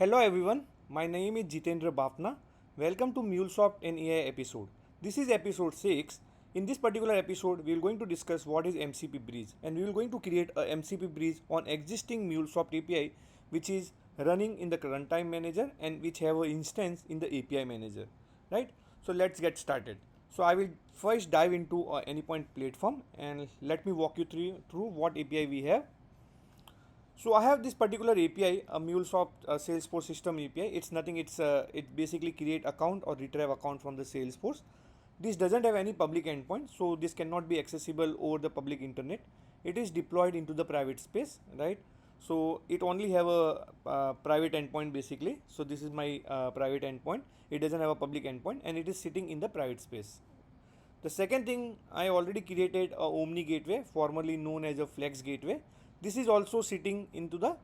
Hello everyone, my name is Jitendra Bafna. Welcome to MuleSoft AI episode. This is episode 6. In this particular episode, we are going to discuss what is MCP Bridge and we are going to create a MCP Bridge on existing MuleSoft API which is running in the runtime manager and which have an instance in the API manager. Right? So let's get started. So I will first dive into Anypoint platform and let me walk you through what API we have. So I have this particular API, a MuleSoft Salesforce system API. It's nothing. It basically create account or retrieve account from the Salesforce. This doesn't have any public endpoint, so this cannot be accessible over the public internet. It is deployed into the private space, right? So it only have a private endpoint basically. So this is my private endpoint. It doesn't have a public endpoint, and it is sitting in the private space. The second thing, I already created a Omni gateway, formerly known as a Flex gateway. This is also sitting into the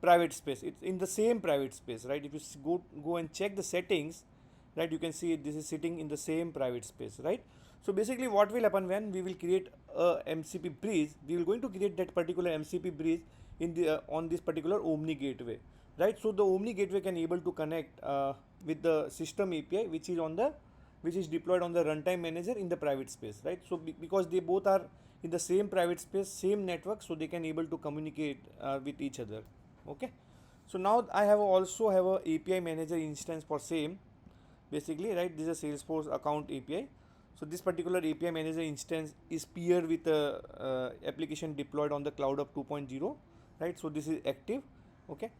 private space. It's in the same private space, right? If you go and check the settings, right, you can see this is sitting in the same private space, right? So basically, what will happen when we will create a MCP bridge? We will going to create that particular MCP bridge in the on this particular Omni gateway, right? So the Omni gateway can able to connect with the system API, which is deployed on the runtime manager in the private space, right? So because they both are in the same private space, same network, so they can able to communicate with each other. Okay. So now I have also have a API manager instance for same, basically, right? This is a Salesforce account API. So this particular API manager instance is paired with a application deployed on the cloud of 2.0, right? So this is active. Okay.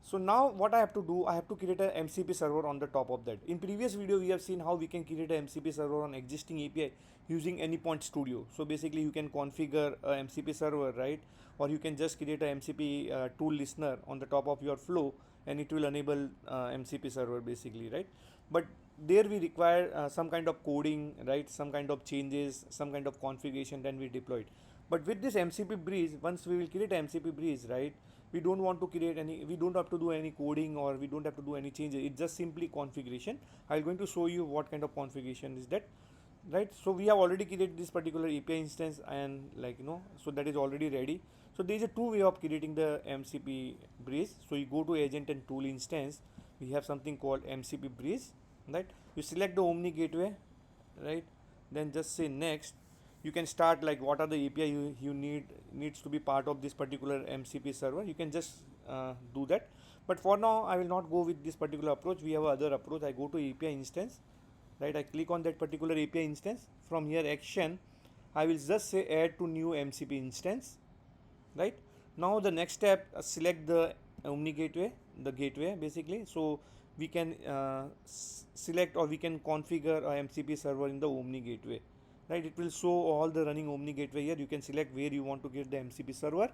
So now what I have to do, I have to create a MCP server on the top of that. In previous video, we have seen how we can create a MCP server on existing API using Anypoint Studio. So basically you can configure a MCP server, right? Or you can just create a MCP tool listener on the top of your flow and it will enable MCP server basically, right? But there we require some kind of coding, right? Some kind of changes, some kind of configuration, then we deploy it. But with this MCP bridge, once we will create MCP bridge, right? We don't want to create any, we don't have to do any coding or we don't have to do any changes. It's just simply configuration. I'm going to show you what kind of configuration is that, right? So we have already created this particular API instance and so that is already ready. So there is a two way of creating the MCP bridge. So you go to agent and tool instance, we have something called MCP bridge, right? You select the Omni gateway, right? Then just say next. You can start like what are the API you needs to be part of this particular MCP server. You can just do that. But for now, I will not go with this particular approach. We have another approach. I go to API instance, right? I click on that particular API instance. From here, action, I will just say add to new MCP instance, right? Now the next step, select the Omni gateway, the gateway basically. So we can select or we can configure a MCP server in the Omni gateway, right? It will show all the running Omni gateway here. You can select where you want to get the MCP server.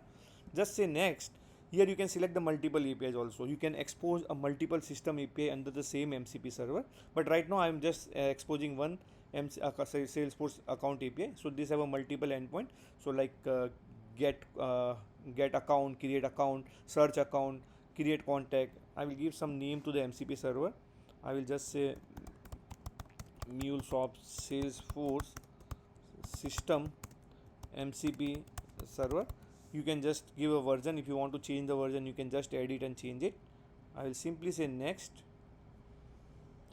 Just say next. Here you can select the multiple APIs also. You can expose a multiple system API under the same MCP server. But right now I'm just exposing one Salesforce account API. So this have a multiple endpoint. So like get get account, create account, search account, create contact. I will give some name to the MCP server. I will just say MuleSoft Salesforce system MCP server. You can just give a version. If you want to change the version, you can just edit and change it. I will simply say next.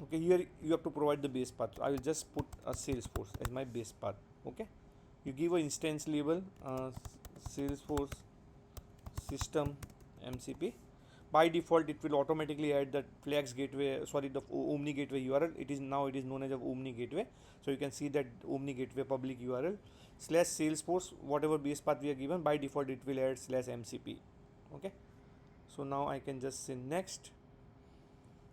Okay, here you have to provide the base path. I will just put a Salesforce as my base path. Okay, you give an instance label Salesforce system MCP. By default, it will automatically add the Flex gateway, sorry, the Omni gateway URL. It is known as a Omni gateway. So you can see that Omni gateway public URL slash Salesforce, whatever base path we are given. By default, it will add slash MCP. Okay. So now I can just say next.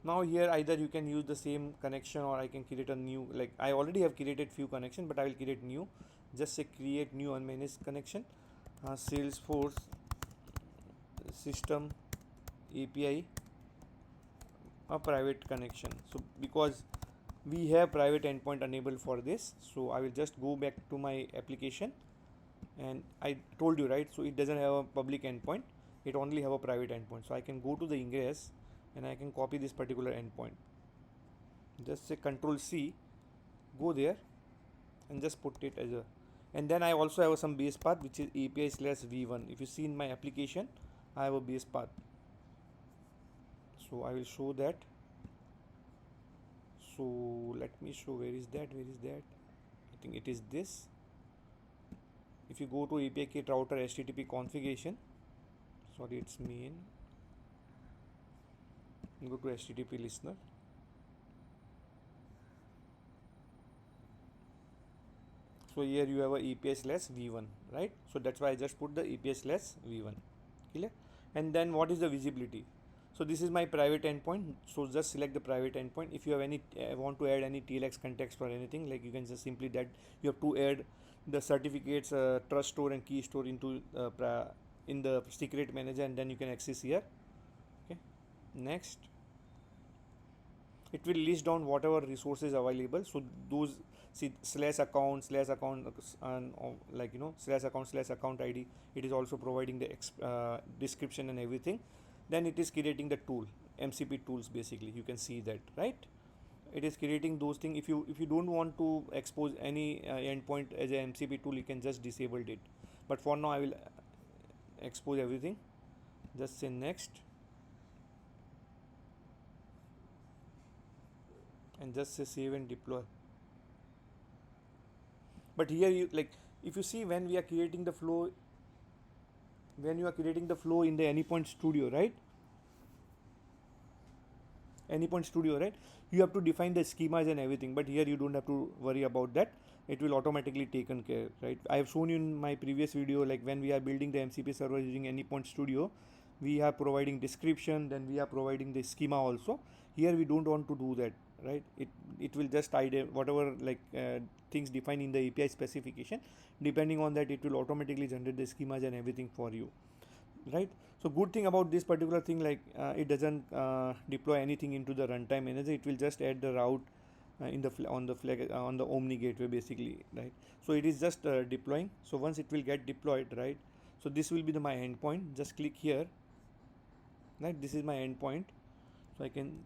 Now here either you can use the same connection or I can create a new, like I already have created few connection, but I will create new. Just say create new unmanaged connection. Salesforce system API a private connection. So because we have private endpoint enabled for this, so I will just go back to my application and I told you, right? So it doesn't have a public endpoint, it only have a private endpoint. So I can go to the ingress and I can copy this particular endpoint. Just say Control C, go there and just put it as a, and then I also have some base path which is API/v1. If you see in my application, I have a base path. So I will show that. So let me show, where is that, I think it is this. If you go to API kit router HTTP configuration, sorry, it's main, go to HTTP listener. So here you have a API/v1, right? So that's why I just put the API/v1. Clear? And then what is the visibility? So this is my private endpoint. So just select the private endpoint. If you have any want to add any TLX context or anything, like you can just simply that you have to add the certificates, trust store and key store into in the secret manager, and then you can access here. Okay. Next, it will list down whatever resources available. So those, see, /account and like /account ID, it is also providing the description and everything. Then it is creating the tool, MCP tools, basically. You can see that, right? It is creating those things. If you don't want to expose any endpoint as a MCP tool, you can just disable it. But for now I will expose everything. Just say next, and just say save and deploy. But here you, like, if you see, when we are creating the flow, when you are creating the flow in the Anypoint Studio, right? Anypoint Studio, right? You have to define the schemas and everything, but here you don't have to worry about that. It will automatically taken care, right? I have shown you in my previous video, like when we are building the MCP server using Anypoint Studio, we are providing description, then we are providing the schema also. Here we don't want to do that, right? It will just whatever, like things defined in the API specification. Depending on that, it will automatically generate the schemas and everything for you, right? So good thing about this particular thing, like it doesn't deploy anything into the runtime manager. It will just add the route in the on the Omni gateway, basically, right? So it is just deploying. So once it will get deployed, right, so this will be my endpoint. Just click here, right? This is my endpoint. So I can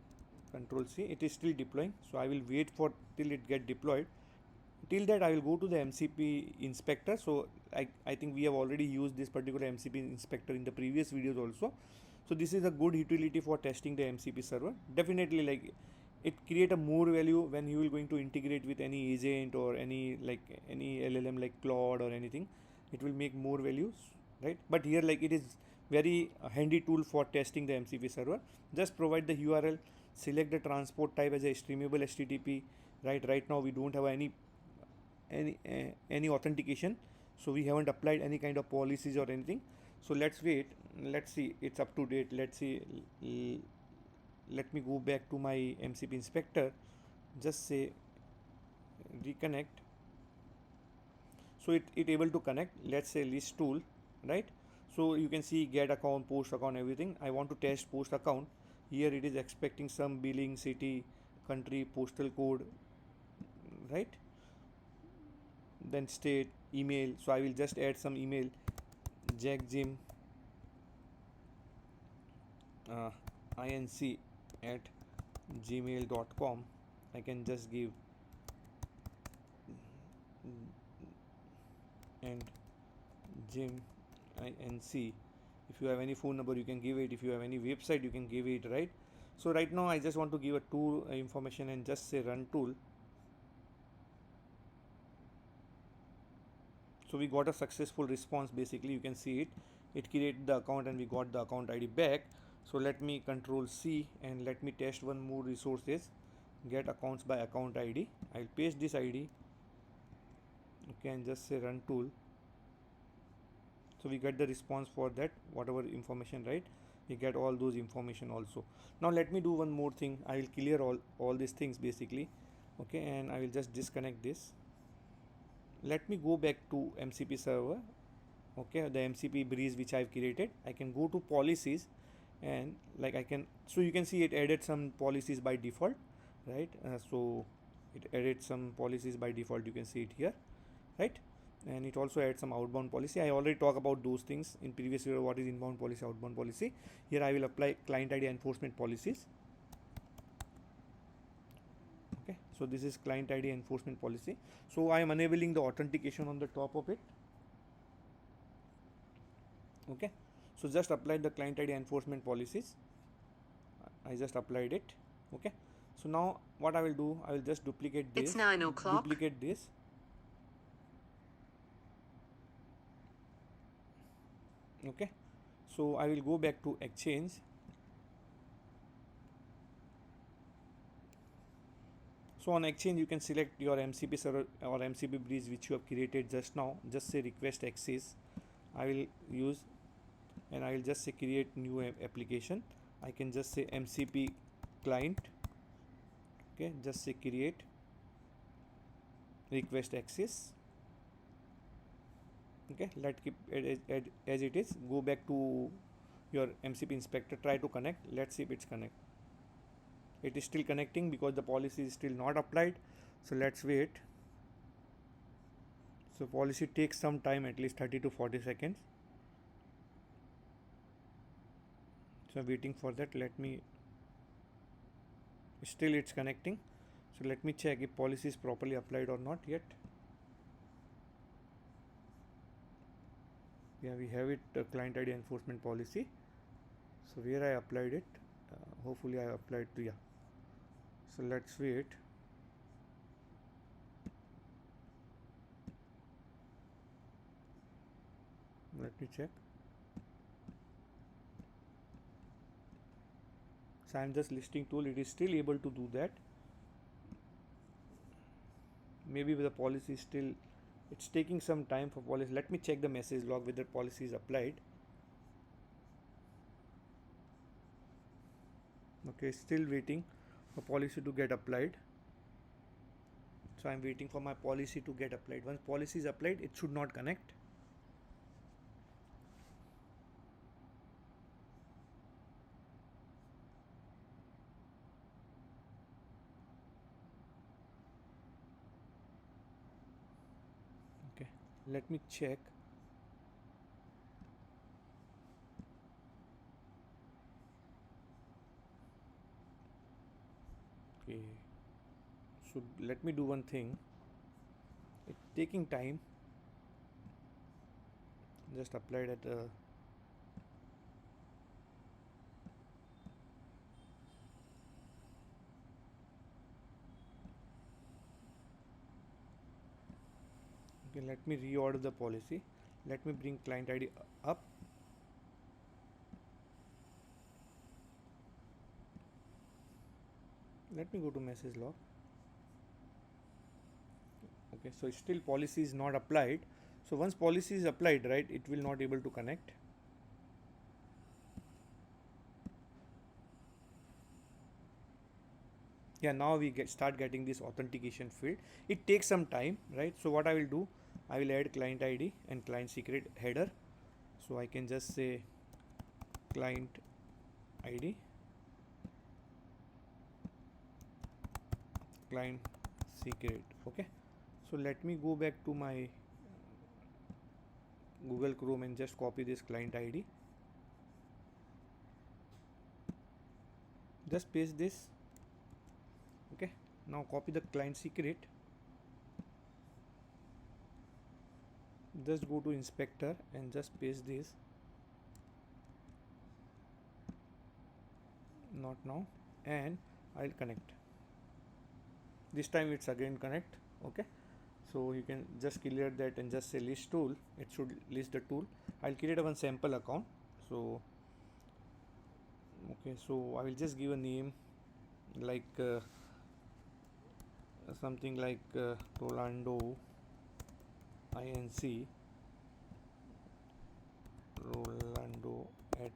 control C. It is still deploying, so I will wait for till it get deployed. Till that, I will go to the MCP inspector. So I think we have already used this particular MCP inspector in the previous videos also. So this is a good utility for testing the MCP server. Definitely, like, it create a more value when you will going to integrate with any agent or any LLM like Claude or anything. It will make more values, right? But here, like, it is very handy tool for testing the MCP server. Just provide the URL, select the transport type as a streamable HTTP, right? Right now we don't have any authentication, so we haven't applied any kind of policies or anything. So let's wait, let's see it's up to date. Let's see, let me go back to my MCP inspector, just say reconnect. So it able to connect. Let's say list tool, right? So you can see get account, post account, everything. I want to test post account. Here it is expecting some billing, city, country, postal code, right? Then state, email. So I will just add some email, jackjim inc at gmail.com. I can just give and jim inc. If you have any phone number, you can give it. If you have any website, you can give it, right? So right now I just want to give a tool information and just say run tool. So we got a successful response, basically. You can see it created the account and we got the account ID back. So let me control C and let me test one more resources, get accounts by account ID. I'll paste this ID, okay, and just say run tool. So we get the response for that, whatever information, right? We get all those information also. Now let me do one more thing. I will clear all these things, basically, okay, and I will just disconnect this. Let me go back to MCP server, okay, the MCP Bridge which I've created. I can go to policies, and like I can, so you can see it added some policies by default, right? So it added some policies by default. You can see it here, right? And it also adds some outbound policy. I already talked about those things in previous video, what is inbound policy, outbound policy. Here I will apply client ID enforcement policies. Okay, so this is client ID enforcement policy. So I am enabling the authentication on the top of it. Okay, so just apply the client ID enforcement policies. I just applied it. Okay, so now what I will do, I will just duplicate this. It's 9 o'clock. Duplicate this. Okay, so I will go back to Exchange. So on Exchange, you can select your MCP server or MCP bridge which you have created just now. Just say request access. I will use, and I will just say create new application. I can just say MCP client. Okay, just say create request access. Okay, let keep it as it is. Go back to your MCP inspector, try to connect. Let's see if it's connect. It is still connecting because the policy is still not applied. So let's wait. So policy takes some time, at least 30 to 40 seconds. So I'm waiting for that. Let me, still it's connecting. So let me check if policy is properly applied or not yet. Yeah, we have it, client ID enforcement policy. So where I applied it, hopefully I applied to, yeah. So let's wait. Let me check. So I'm just listing tool, it is still able to do that. Maybe the policy is still, it's taking some time for policy. Let me check the message log whether policy is applied. Okay, still waiting for policy to get applied. So I'm waiting for my policy to get applied. Once policy is applied, it should not connect. Okay, let me check. Okay, so let me do one thing. It's taking time. Just applied at okay, let me reorder the policy. Let me bring client ID up. Let me go to message log. Okay, so still policy is not applied. So once policy is applied, right, it will not able to connect. Yeah, now we start getting this authentication field. It takes some time, right? So what I will do, I will add client ID and client secret header. So I can just say client ID, client secret. Okay, so let me go back to my Google Chrome and just copy this client ID. Just paste this. Okay, now copy the client secret. Just go to inspector and just paste this. Not now, and I'll connect. This time it's again connect. Okay, so you can just clear that and just say list tool. It should list the tool. I'll create one sample account. So okay, so I will just give a name like something like Rolando Inc. Rolando at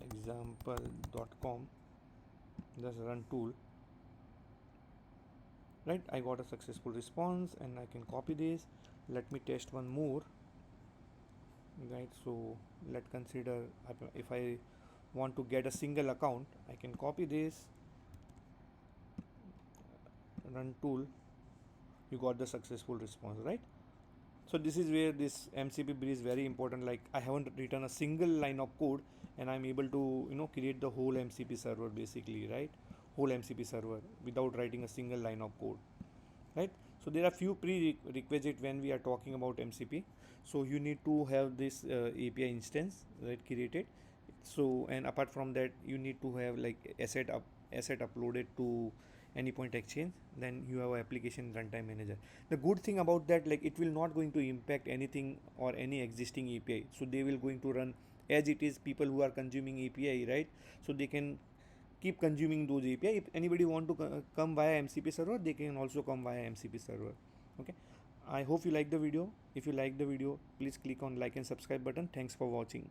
example.com. Just run tool. Right, I got a successful response and I can copy this. Let me test one more. Right, so let's consider if I want to get a single account, I can copy this, run tool. You got the successful response, right? So this is where this MCP bridge is very important. Like I haven't written a single line of code and I'm able to create the whole MCP server basically, right? Whole MCP server without writing a single line of code, right? So there are few prerequisite when we are talking about MCP. So you need to have this API instance, right, created. So, and apart from that, you need to have like asset uploaded to any point exchange. Then you have a application runtime manager. The good thing about that, like it will not going to impact anything or any existing API. So they will going to run as it is. People who are consuming API, right? So they can keep consuming those API. If anybody want to come via MCP server, they can also come via MCP server. Okay. I hope you like the video. If you like the video, please click on like and subscribe button. Thanks for watching.